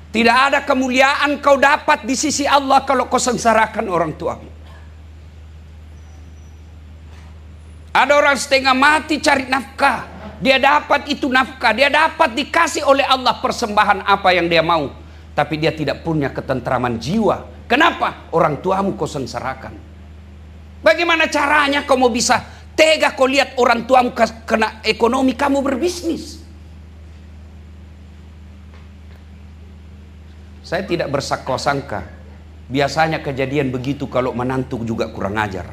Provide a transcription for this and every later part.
Tidak ada kemuliaan kau dapat di sisi Allah kalau kau sengsarakan orang tuamu. Ada orang setengah mati cari nafkah. Dia dapat itu nafkah. Dia dapat dikasih oleh Allah persembahan apa yang dia mau. Tapi dia tidak punya ketentraman jiwa. Kenapa? Orang tuamu kau sengsarakan. Bagaimana caranya kau mau bisa tega kau lihat orang tuamu kena ekonomi kamu berbisnis? Saya tidak bersangka-sangka. Biasanya kejadian begitu kalau menantu juga kurang ajar.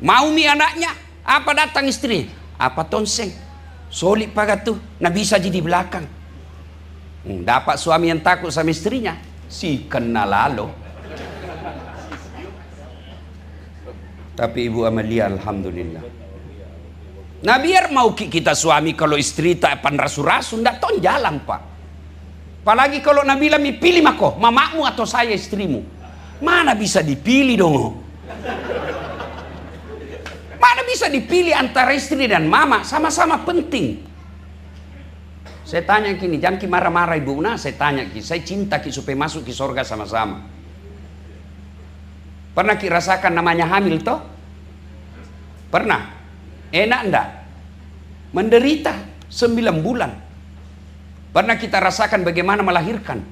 Mau mi anaknya, apa datang istri? Apa tonseng? Solid pagat tuh, nah bisa jadi belakang. Dapat suami yang takut sama istrinya, si kena lalu. Tapi Ibu Amalia alhamdulillah. Nah biar mau kita suami kalau istri tak pan rasu-rasu, ndak ton jalan pak. Apalagi kalau Nabila mi pilih mako, mamamu atau saya istrimu. Mana bisa dipilih dong? Mana bisa dipilih antara istri dan mama, sama-sama penting. Saya tanya gini, jangan ki marah-marah ibu. Nah saya tanya ki, saya cinta ki supaya masuk ki surga sama-sama. Pernah ki rasakan namanya hamil toh? Pernah? Enak enggak? Menderita 9 bulan. Pernah kita rasakan bagaimana melahirkan?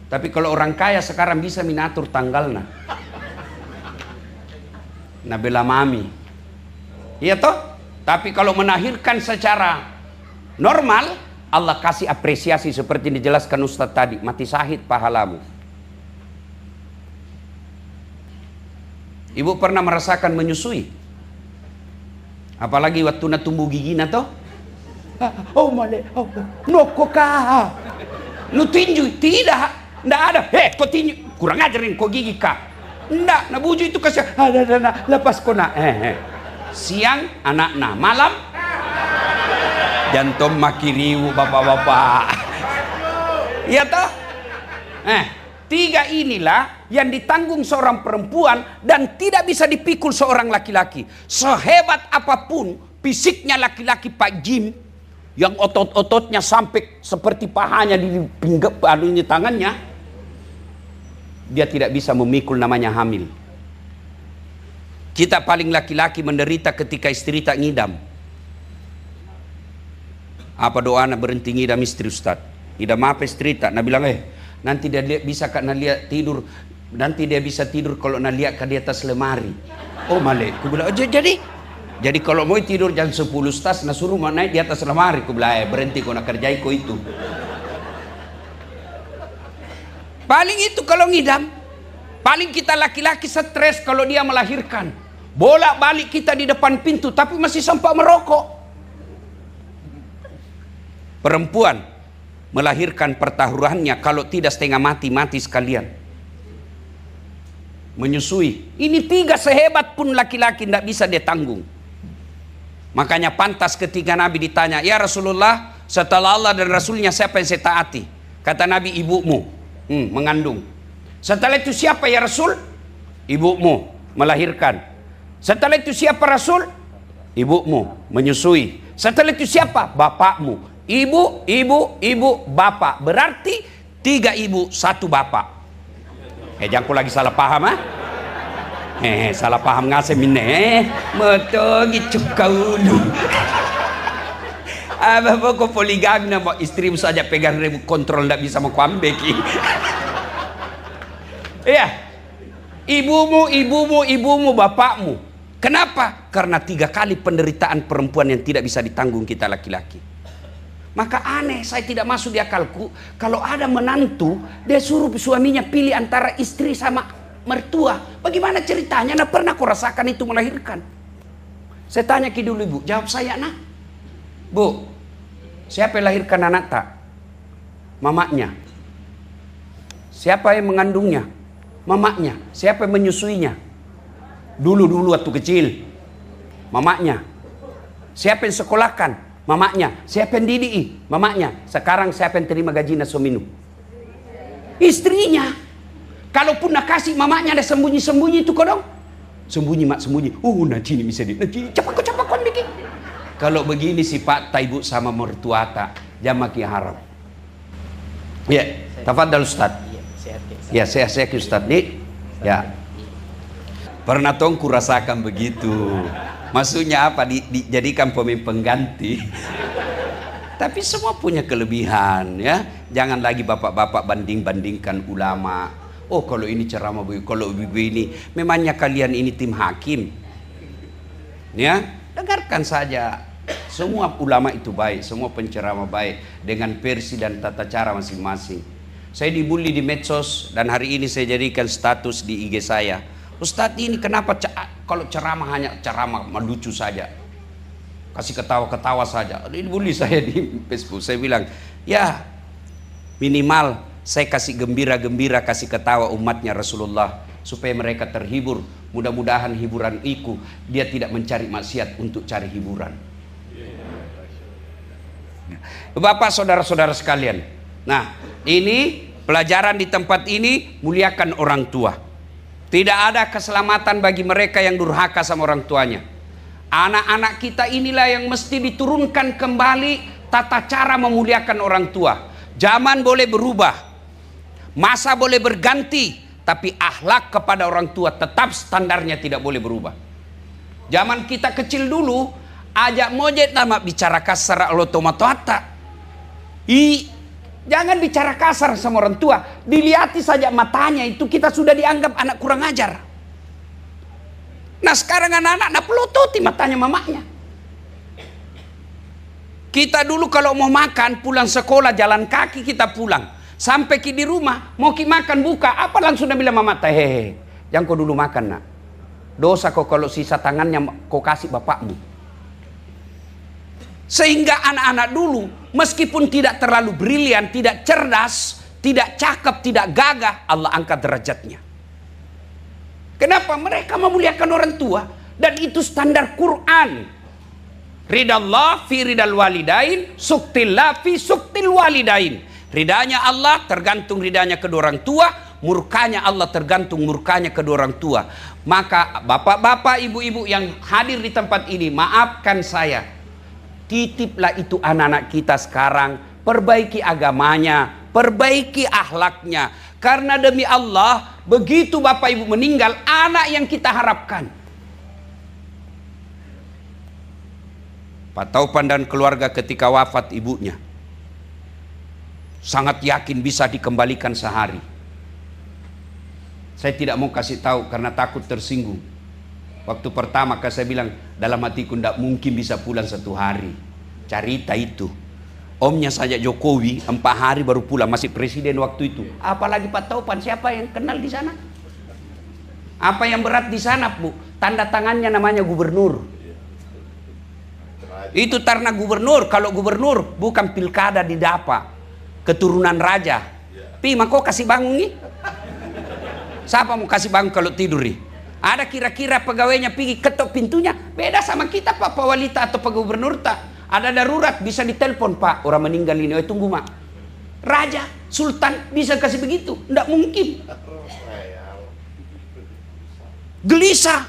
Tapi kalau orang kaya sekarang bisa minatur tanggalnya. Nabila mami. Iya toh? Tapi kalau melahirkan secara normal, Allah kasih apresiasi seperti dijelaskan Ustaz tadi, mati syahid pahalamu. Ibu pernah merasakan menyusui? Apalagi waktu na tumbuh gigina toh? Oh male, oh nokoka. Nu tinju tidak ada. Kau tinju kurang ajarin kau gigi kah? Ndak, nah buju itu kasih ada lepas kona. Siang anak malam jantung makiriu bapak-bapak. Iya toh? 3 inilah yang ditanggung seorang perempuan dan tidak bisa dipikul seorang laki-laki. Sehebat apapun fisiknya laki-laki Pak Jim yang otot-ototnya sampai seperti pahanya di tangannya, dia tidak bisa memikul namanya hamil. Kita paling laki-laki menderita ketika istri tak ngidam. Apa doa nak berhenti ngidam istri Ustaz? Ngidam apa istri tak? Nak bilang nanti dia bisa kan lihat tidur. Nanti dia bisa tidur kalau nak lihat di atas lemari. Oh malek. Aku bilang jadi kalau mau tidur jam 10 Ustaz, nak suruh mau naik di atas lemari. Aku bilang berhenti kau nak kerjai kau itu. Paling itu kalau ngidam. Paling kita laki-laki stres kalau dia melahirkan. Bolak-balik kita di depan pintu tapi masih sempat merokok. Perempuan melahirkan pertaruhannya kalau tidak setengah mati sekalian. Menyusui. Ini 3 sehebat pun laki-laki tidak bisa dia tanggung. Makanya pantas ketika Nabi ditanya, ya Rasulullah, setelah Allah dan Rasulnya siapa yang saya taati? Kata Nabi, ibumu. Mengandung. Setelah itu siapa ya Rasul? Ibumu melahirkan. Setelah itu siapa Rasul? Ibumu menyusui. Setelah itu siapa? Bapakmu. Ibu, bapak. Berarti 3 ibu, 1 bapak. Jangan kau lagi salah paham salah paham ngasih minne. Betul gitu kau lu. Apa kau poligami nama istrimu saja pegang remote kontrol tidak bisa mau kuambeki. Iya. Ibumu, bapakmu. Kenapa? Karena 3 kali penderitaan perempuan yang tidak bisa ditanggung kita laki-laki. Maka aneh, saya tidak masuk di akalku kalau ada menantu dia suruh suaminya pilih antara istri sama mertua. Bagaimana ceritanya? Nah pernah aku rasakan itu melahirkan. Saya tanya ki dulu ibu, jawab saya nah. Bu, siapa yang lahirkan anak tak? Mamanya. Siapa yang mengandungnya? Mamanya. Siapa yang menyusuinya? Dulu waktu kecil. Mamanya. Siapa yang sekolahkan? Mamanya. Siapa yang didik? Mamanya. Sekarang siapa yang terima gaji nasominu? Istrinya. Kalaupun nak kasih mamanya ada sembunyi-sembunyi itu kodong. Sembunyi mak sembunyi. Nah ini bisa di. Nah, capak bikin. Kalau begini si Pak Ibu sama mertua tak jamaki haram. Ya, tafadhal Ustaz. Ya, sehat-sehat Ustaz nih. Ya. Pernah tongku rasakan begitu. Maksudnya apa? Dijadikan pemimpin pengganti. Tapi semua punya kelebihan ya. Jangan lagi bapak-bapak banding-bandingkan ulama. Oh kalau ini ceramah begini, kalau begini. Memangnya kalian ini tim hakim? Ya, dengarkan saja. Semua ulama itu baik, semua penceramah baik dengan versi dan tata cara masing-masing. Saya dibully di medsos dan hari ini saya jadikan status di IG saya. Ustadz ini kenapa kalau ceramah hanya ceramah melucu saja, kasih ketawa-ketawa saja. Dibully saya di Facebook. Saya bilang ya minimal saya kasih gembira-gembira, kasih ketawa umatnya Rasulullah supaya mereka terhibur. Mudah-mudahan hiburan itu dia tidak mencari maksiat untuk cari hiburan. Bapak saudara-saudara sekalian, nah ini pelajaran di tempat ini, muliakan orang tua. Tidak ada keselamatan bagi mereka yang durhaka sama orang tuanya. Anak-anak kita inilah yang mesti diturunkan kembali tata cara memuliakan orang tua. Zaman boleh berubah, masa boleh berganti, tapi akhlak kepada orang tua tetap standarnya tidak boleh berubah. Zaman kita kecil dulu, ajak mojek nama bicara kasar otomatata. Jangan bicara kasar sama orang tua. Dilihati saja matanya itu kita sudah dianggap anak kurang ajar. Nah sekarang anak-anak pelototi matanya mamanya. Kita dulu kalau mau makan pulang sekolah jalan kaki kita pulang. Sampai di rumah mau makan buka apa langsung bilang mama hehehe. Jangan kau dulu makan nak. Dosa kau kalau sisa tangannya kau kasih bapakmu. Sehingga anak-anak dulu meskipun tidak terlalu brilian, tidak cerdas, tidak cakep, tidak gagah, Allah angkat derajatnya. Kenapa? Mereka memuliakan orang tua. Dan itu standar Quran. Ridallah fi ridal walidain, suktillah fi suktil walidain. Ridanya Allah tergantung ridanya kedua orang tua, murkanya Allah tergantung murkanya kedua orang tua. Maka bapak-bapak, ibu-ibu yang hadir di tempat ini, maafkan saya. Titiplah itu anak-anak kita sekarang, perbaiki agamanya, perbaiki akhlaknya. Karena demi Allah, begitu bapak ibu meninggal, anak yang kita harapkan. Pak Taupan dan keluarga ketika wafat ibunya, sangat yakin bisa dikembalikan sehari. Saya tidak mau kasih tahu karena takut tersinggung. Waktu pertama saya bilang dalam hatiku tidak mungkin bisa pulang 1 hari. Cerita itu. Omnya saja Jokowi 4 hari baru pulang, masih presiden waktu itu. Apalagi Pak Taupan, siapa yang kenal di sana? Apa yang berat di sana, Bu? Tanda tangannya namanya gubernur. Itu karena gubernur. Kalau gubernur bukan pilkada di Dapa, keturunan raja. Pi, kok kasih bangun nih? Siapa mau kasih bangun kalau tidur nih? Ada kira-kira pegawainya pergi ketok pintunya, beda sama kita Pak Walita atau Pak Gubernur tak. Ada darurat bisa ditelepon, Pak orang meninggal ini, tunggu mak. Raja, sultan bisa kasih begitu? Tidak mungkin. Gelisah.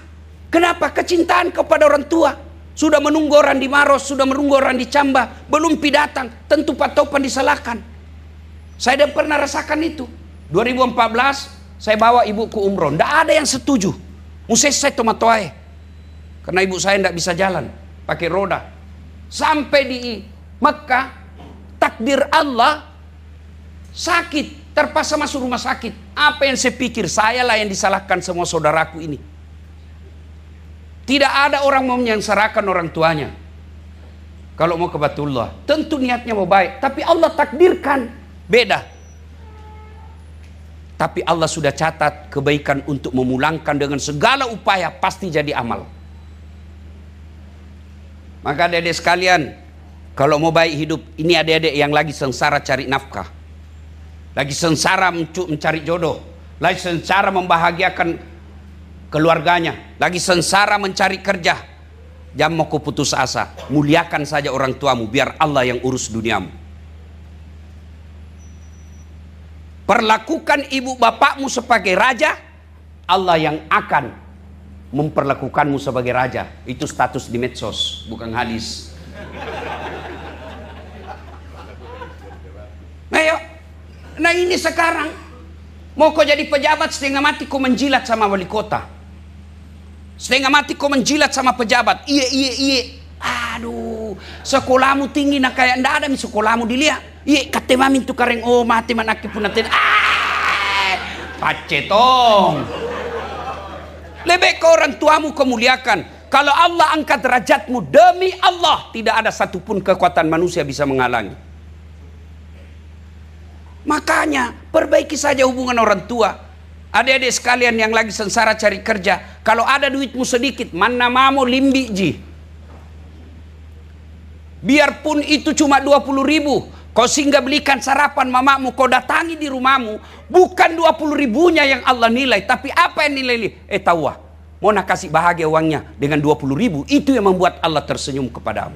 Kenapa? Kecintaan kepada orang tua. Sudah menunggu orang di Maros, sudah menunggu orang di Camba, belum datang. Tentu Pak Taupan disalahkan. Saya sudah pernah rasakan itu. 2014 saya bawa ibuku umroh, tidak ada yang setuju. Saya tomatoai karena ibu saya tidak bisa jalan pakai roda. Sampai di Mekah, takdir Allah sakit, terpaksa masuk rumah sakit. Apa yang saya pikir, saya lah yang disalahkan semua saudaraku ini. Tidak ada orang mau menyengsarakan orang tuanya. Kalau mau ke Baitullah, tentu niatnya mau baik, tapi Allah takdirkan beda. Tapi Allah sudah catat kebaikan untuk memulangkan dengan segala upaya, pasti jadi amal. Maka adik-adik sekalian, kalau mau baik hidup, ini adik-adik yang lagi sengsara cari nafkah, lagi sengsara mencari jodoh, lagi sengsara membahagiakan keluarganya, lagi sengsara mencari kerja. Jangan mau kau putus asa, muliakan saja orang tuamu, biar Allah yang urus duniamu. Perlakukan ibu bapakmu sebagai raja, Allah yang akan memperlakukanmu sebagai raja. Itu status di medsos, bukan hadis. Ayo. Nah ini sekarang mau kau jadi pejabat, setengah mati kau menjilat sama wali kota, setengah mati kau menjilat sama pejabat. Iya. Aduh, sekolahmu tinggi nak kayak ndak ada mi sekolahmu dilihat. Iya kate mamin tu kareng mati manaki punaten. Pacetong. Lebih ke orang tuamu kau muliakan. Kalau Allah angkat derajatmu, demi Allah tidak ada satupun kekuatan manusia bisa menghalangi. Makanya perbaiki saja hubungan orang tua. Adik-adik sekalian yang lagi sengsara cari kerja, kalau ada duitmu sedikit, mana mau limbi ji. Biarpun itu cuma 20.000, kau singgah belikan sarapan mamamu, kau datangi di rumahmu, bukan 20.000-nya yang Allah nilai, tapi apa yang nilai? Tahu mau nak kasih bahagia uangnya dengan 20.000, itu yang membuat Allah tersenyum kepadamu.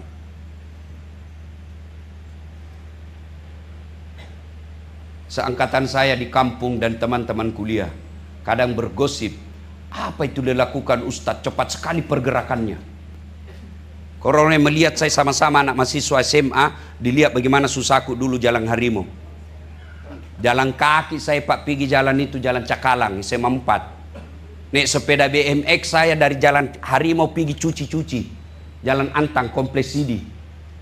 Seangkatan saya di kampung dan teman-teman kuliah kadang bergosip, apa itu dilakukan Ustadz, cepat sekali pergerakannya. Korona melihat saya sama-sama anak mahasiswa SMA, dilihat bagaimana susahku dulu jalan harimau. Jalan kaki saya Pak pergi jalan itu, jalan Cakalang, SMA 4. Naik sepeda BMX saya dari jalan harimau pergi cuci-cuci. Jalan Antang, Kompleks Sidi.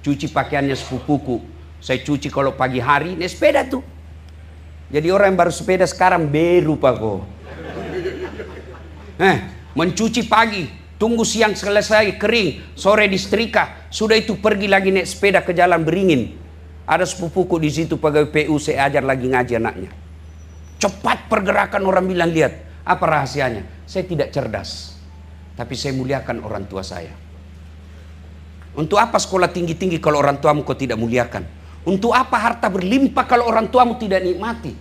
Cuci pakaiannya sepupuku. Saya cuci kalau pagi hari, naik sepeda tuh. Jadi orang yang baru sepeda sekarang beru Pak kok. Mencuci pagi, tunggu siang selesai kering, sore disetrika, sudah itu pergi lagi naik sepeda ke jalan Beringin. Ada sepupuku di situ pegawai PU, saya ajar lagi ngaji anaknya. Cepat pergerakan, orang bilang lihat. Apa rahasianya? Saya tidak cerdas, tapi saya muliakan orang tua saya. Untuk apa sekolah tinggi-tinggi kalau orang tuamu kau tidak muliakan? Untuk apa harta berlimpah kalau orang tuamu tidak nikmati?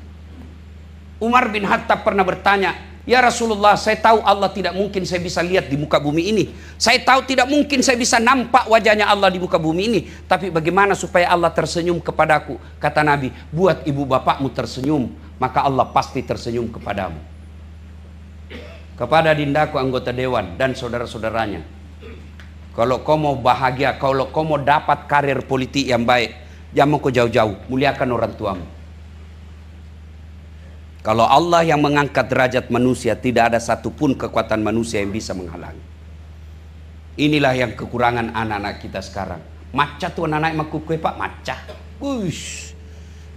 Umar bin Khattab pernah bertanya, ya Rasulullah, saya tahu Allah tidak mungkin saya bisa lihat di muka bumi ini. Saya tahu tidak mungkin saya bisa nampak wajahnya Allah di muka bumi ini. Tapi bagaimana supaya Allah tersenyum kepadaku? Kata Nabi, buat ibu bapakmu tersenyum, maka Allah pasti tersenyum kepadamu. Kepada dindaku anggota dewan dan saudara-saudaranya, kalau kau mau bahagia, kalau kau mau dapat karir politik yang baik, jangan kau jauh-jauh, muliakan orang tuamu. Kalau Allah yang mengangkat derajat manusia, tidak ada satupun kekuatan manusia yang bisa menghalangi. Inilah yang kekurangan anak-anak kita sekarang. Maca tuh anak-anak makukue Pak, maca. Uish.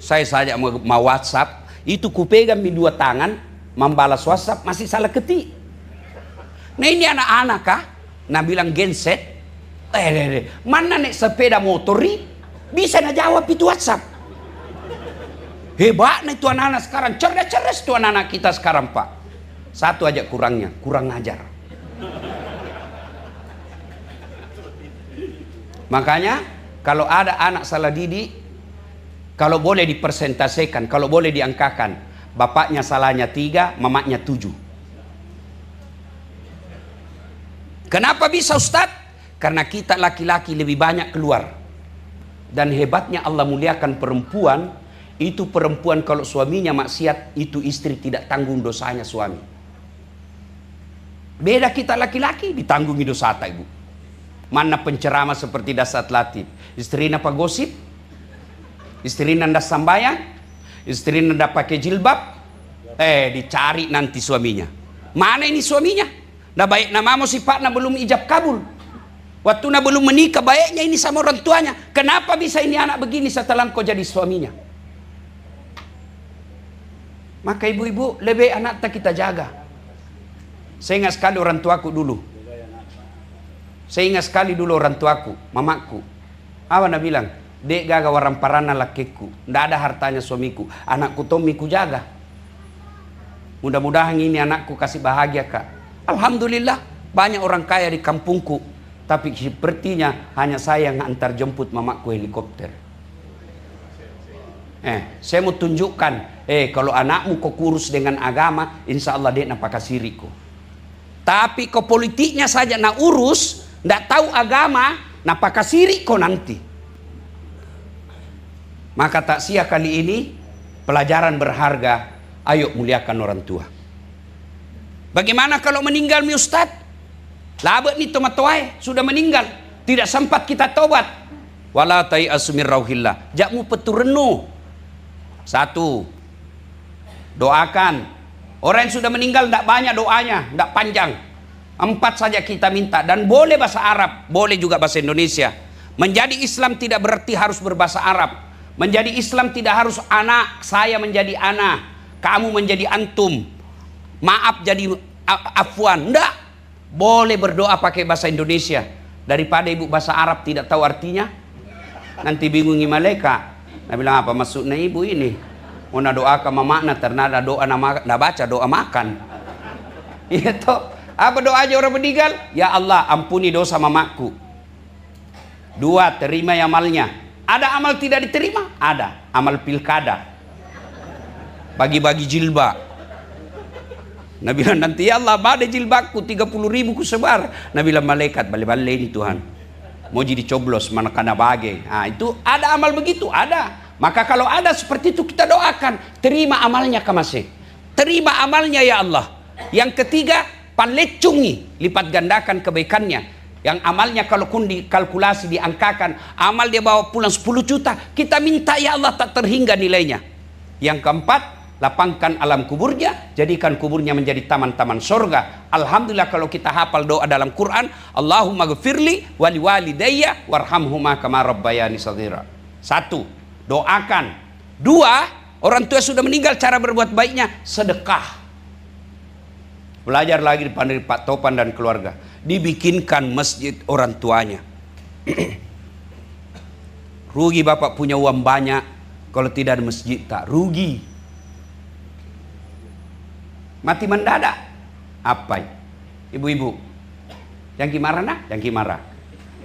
Saya saja mau WhatsApp, itu kupegang di 2 tangan, membalas WhatsApp masih salah ketik. Nah ini anak-anak kah? Nah bilang genset. Mana nek sepeda motori bisa na jawab itu WhatsApp. Hebat nih itu anak-anak sekarang, cerdas-cerdas tuh anak-anak kita sekarang Pak. Satu aja kurangnya, kurang ngajar. Makanya kalau ada anak salah didik, kalau boleh dipersentasikan, kalau boleh diangkakan, bapaknya salahnya 3, mamanya 7. Kenapa bisa Ustadz? Karena kita laki-laki lebih banyak keluar. Dan hebatnya Allah muliakan perempuan. Itu perempuan kalau suaminya maksiat, itu istri tidak tanggung dosanya suami. Beda kita laki-laki, ditanggungi dosa ibu. Mana penceramah seperti Dasat Latif, istrinya apa gosip, istrinya ndak sambayang, istrinya ndak pakai jilbab, dicari nanti suaminya. Mana ini suaminya? Nah baik namamu sifatnya belum ijab kabul. Waktu na belum menikah baiknya ini sama orang tuanya. Kenapa bisa ini anak begini setelah kau jadi suaminya? Maka ibu-ibu lebih anak kita jaga. Saya ingat sekali orang tuaku dulu. Saya ingat sekali dulu orang tuaku, mamaku. Apa nak bilang? Dek gaga warang parana lakiku. Ndak ada hartanya suamiku. Anakku tomiku jaga. Mudah-mudahan ini anakku kasih bahagia kak. Alhamdulillah banyak orang kaya di kampungku. Tapi sepertinya hanya saya yang antar jemput mamaku helikopter. Saya mau tunjukkan, kalau anakmu kau kurus dengan agama, insya Allah dia nak kasiriku. Tapi kau politiknya saja nak urus, ndak tahu agama, nak kasiri kau nanti. Maka tak sia kali ini pelajaran berharga. Ayo muliakan orang tua. Bagaimana kalau meninggal mi Ustaz? Labet nih tomatoai sudah meninggal, tidak sempat kita tobat. Wala tai'asu min rauhillah. Jakmu peturenu. Satu, doakan. Orang yang sudah meninggal tidak banyak doanya, tidak panjang. 4 saja kita minta. Dan boleh bahasa Arab, boleh juga bahasa Indonesia. Menjadi Islam tidak berarti harus berbahasa Arab. Menjadi Islam tidak harus anak, saya menjadi anak, kamu menjadi antum, maaf jadi afwan. Enggak. Boleh berdoa pakai bahasa Indonesia. Daripada ibu bahasa Arab tidak tahu artinya, nanti bingungi malaikat. Nah bilang apa maksudnya ibu ini? Mau doakan makna ternyata doa nama baca doa makan. Iya toh. Apa doanya orang meninggal? Ya Allah, ampuni dosa mamaku. 2, terima amalnya. Ada amal tidak diterima? Ada. Amal pilkada. Bagi-bagi jilbab. Nabi bilang nanti ya Allah, ada jilbabku 30.000 ku sebar. Nabi bilang malaikat, balik-balik ini Tuhan. Mau jadi coblos mana kana bagi. Nah, itu ada amal begitu, ada. Maka kalau ada seperti itu kita doakan, terima amalnya kamase. Terima amalnya ya Allah. Yang ketiga, palecungi, lipat gandakan kebaikannya. Yang amalnya kalau dikalkulasi, diangkakan, amal dia bawa pulang 10 juta, kita minta ya Allah tak terhingga nilainya. Yang keempat, lapangkan alam kuburnya, jadikan kuburnya menjadi taman-taman surga. Alhamdulillah kalau kita hafal doa dalam Quran, Allahumma ghfirli wali walidayya warhamhuma kama rabbayani shaghira. 1, doakan. 2, orang tua sudah meninggal, cara berbuat baiknya sedekah. Belajar lagi dari Pak Topan dan keluarga. Dibikinkan masjid orang tuanya. Rugi bapak punya uang banyak, kalau tidak ada masjid tak rugi. Mati mendadak. Apa? Ibu-ibu. Yang gimana nak? Yang gimana?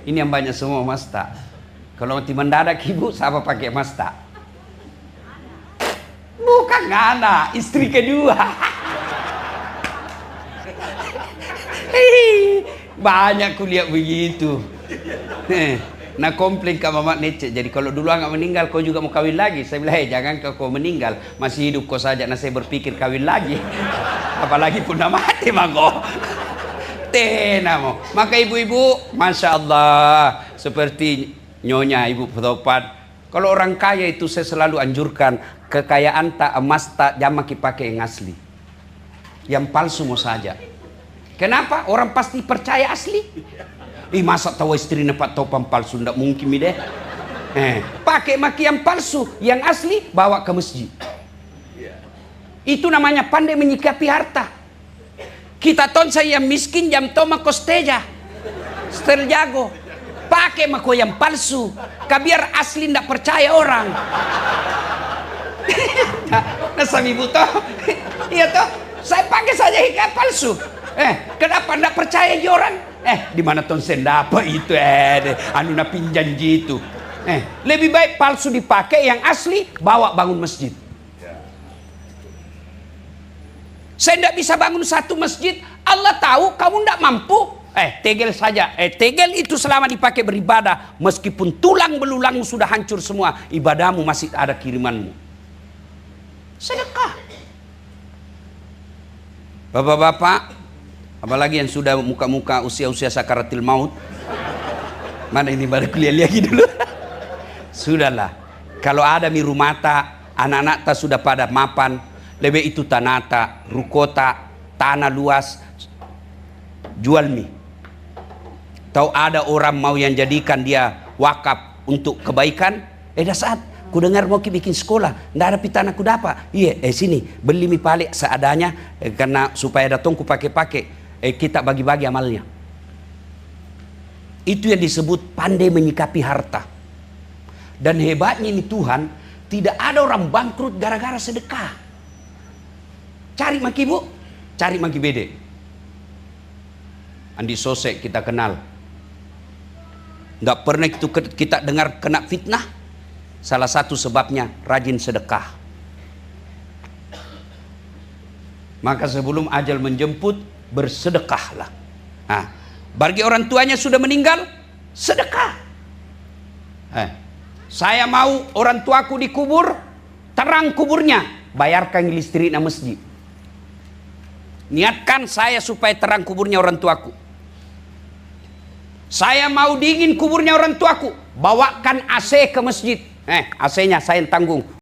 Ini yang banyak semua mas tak. Kalau mati mendadak ibu, siapa pakai mas tak? Bukan anak, istri kedua. Banyak kuliah begitu. Nah komplain ke mama Nece. Jadi kalau dulu nggak meninggal, kau juga mau kawin lagi. Saya bilang, jangan kau meninggal, masih hidup kau saja. Nah saya berpikir kawin lagi. Apalagi pun udah mati mako. Tenamo. Maka ibu-ibu, masya Allah, seperti nyonya ibu Topan. Kalau orang kaya itu saya selalu anjurkan, kekayaan tak emas tak jamak pakai yang asli. Yang palsu mau saja. Kenapa? Orang pasti percaya asli. Masa tahu istrinya Pak Topan palsu? Tidak mungkin deh. Pakai maki yang palsu, yang asli bawa ke masjid. Itu namanya pandai menyikapi harta. Kita ton saya yang miskin jam toma kosteja, setel jago. Pakai mako yang palsu, biar asli tidak percaya orang. Nah sami buto, iya toh. Saya pakai saja hikayat palsu. Kenapa ndak percaya di orang? Di mana ton sendapa itu anu na pinjanji itu. Lebih baik palsu dipakai, yang asli bawa bangun masjid. Saya ndak bisa bangun satu masjid, Allah tahu kamu ndak mampu. Tegel saja. Tegel itu selama dipakai beribadah, meskipun tulang belulangmu sudah hancur semua, ibadahmu masih ada kirimanmu. Sedekah. Bapak-bapak, apalagi yang sudah muka-muka usia-usia sakaratil maut. Mana ini baru kuliah lagi dulu. Sudahlah. Kalau ada miru mata, anak-anak tak sudah pada mapan, lebih itu tanata, rukota, tanah luas, jual mie. Tahu ada orang mau yang jadikan dia wakaf untuk kebaikan? Dah saat ku dengar mau bikin sekolah, ndak ada pitana ku dapat. Iya, sini beli mie palik seadanya, karena supaya datang ku pakai. Kita bagi-bagi amalnya. Itu yang disebut pandai menyikapi harta. Dan hebatnya ini Tuhan, tidak ada orang bangkrut gara-gara sedekah. Cari maki bu, cari maki bede. Andi Sosek kita kenal. Nggak pernah itu kita dengar kena fitnah. Salah satu sebabnya rajin sedekah. Maka sebelum ajal menjemput, bersedekahlah. Bagi orang tuanya sudah meninggal, sedekah. Saya mau orang tuaku dikubur, terang kuburnya, bayarkan listrik na masjid. Niatkan saya supaya terang kuburnya orang tuaku. Saya mau dingin kuburnya orang tuaku, bawakan AC ke masjid. AC-nya saya yang tanggung.